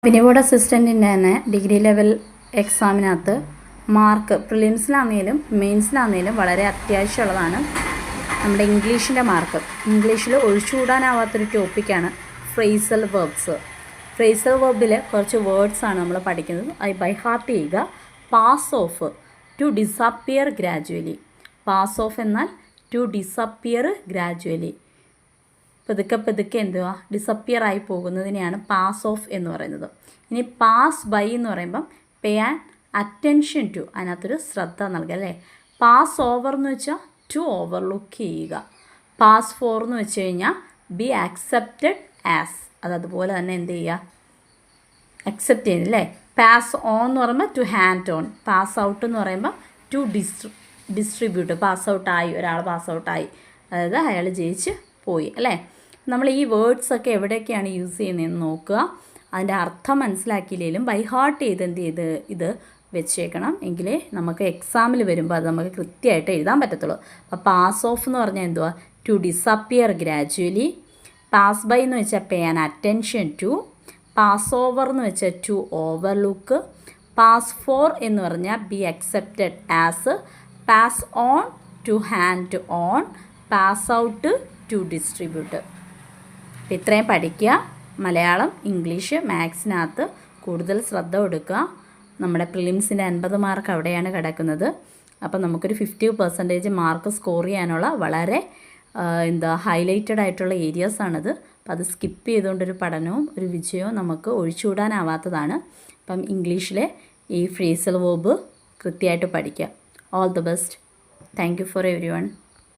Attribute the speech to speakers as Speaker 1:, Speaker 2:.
Speaker 1: പിന്നെ ബോർഡ് അസിസ്റ്റൻറ്റിൻ്റെ തന്നെ degree level എക്സാമിനകത്ത് mark പ്രിലിംസിലാണെങ്കിലും മെയിൻസിലാണെങ്കിലും വളരെ അത്യാവശ്യമുള്ളതാണ് നമ്മുടെ ഇംഗ്ലീഷിൻ്റെ മാർക്ക്. ഇംഗ്ലീഷിൽ ഒഴിച്ചുകൂടാനാവാത്തൊരു ടോപ്പിക്കാണ് ഫ്രേസൽ വെർബ്സ്. ഫ്രേസൽ വെർബിൽ കുറച്ച് വേർഡ്സാണ് നമ്മൾ പഠിക്കുന്നത്. അത് ബൈ ഹാർട്ട് ചെയ്യുക. Pass off, to disappear gradually. Pass off എന്നാൽ ടു ഡിസപ്പിയർ ഗ്രാജുവലി. പതുക്കെ എന്തുവാ ഡിസപ്പിയർ ആയി പോകുന്നതിനെയാണ് പാസ് ഓഫ് എന്ന് പറയുന്നത്. ഇനി പാസ് ബൈ എന്ന് പറയുമ്പം പേ ആൻഡ് അറ്റൻഷൻ ടു, അതിനകത്തൊരു ശ്രദ്ധ നൽകുക അല്ലേ. പാസ് ഓവർ എന്ന് വെച്ചാൽ ടു ഓവർലുക്ക് ചെയ്യുക. പാസ് ഫോർ എന്ന് വെച്ച് കഴിഞ്ഞാൽ ബി ആക്സെപ്റ്റഡ് ആസ്, അതുപോലെ തന്നെ എന്ത് ചെയ്യുക, അക്സെപ്റ്റ് ചെയ്യുന്നത് അല്ലേ. പാസ് ഓൺ എന്ന് പറയുമ്പോൾ to hand on. Pass out എന്ന് പറയുമ്പോൾ ടു ഡിസ്ട്രിബ്യൂട്ട്. പാസ് ഔട്ടായി, ഒരാൾ പാസ് ഔട്ടായി, അതായത് അയാൾ ജയിച്ച് പോയി അല്ലേ. നമ്മൾ ഈ വേർഡ്സൊക്കെ എവിടെയൊക്കെയാണ് യൂസ് ചെയ്യുന്നതെന്ന് നോക്കുക. അതിൻ്റെ അർത്ഥം മനസ്സിലാക്കിയില്ലെങ്കിലും ബൈ ഹാർട്ട് ചെയ്ത് എന്ത് ചെയ്ത് ഇത് വെച്ചേക്കണം. എങ്കിലേ നമുക്ക് എക്സാമിൽ വരുമ്പോൾ അത് നമുക്ക് കൃത്യമായിട്ട് എഴുതാൻ പറ്റത്തുള്ളൂ. അപ്പോൾ പാസ് ഓഫ് എന്ന് പറഞ്ഞാൽ എന്തുവാ, to disappear gradually. Pass by എന്ന് വെച്ചാൽ pay an attention to. Pass over എന്ന് വെച്ചാൽ ടു ഓവർലുക്ക്. പാസ് ഫോർ എന്ന് പറഞ്ഞാൽ be accepted as. Pass on to hand on. Pass out to distribute. ഇത്രയും പഠിക്കുക. മലയാളം, ഇംഗ്ലീഷ്, മാത്സിനകത്ത് കൂടുതൽ ശ്രദ്ധ കൊടുക്കുക. നമ്മുടെ പ്രിലിംസിൻ്റെ 50 മാർക്ക് അവിടെയാണ് കിടക്കുന്നത്. അപ്പം നമുക്കൊരു 50% മാർക്ക് സ്കോർ ചെയ്യാനുള്ള വളരെ ഹൈലൈറ്റഡ് ആയിട്ടുള്ള ഏരിയാസാണിത്. അപ്പം അത് സ്കിപ്പ് ചെയ്തുകൊണ്ടൊരു പഠനവും ഒരു വിജയവും നമുക്ക് ഒഴിച്ചുകൂടാനാവാത്തതാണ്. അപ്പം ഇംഗ്ലീഷിലെ ഈ ഫ്രേസൽ വെർബ് കൃത്യമായിട്ട് പഠിക്കുക. All the best. Thank you for every one.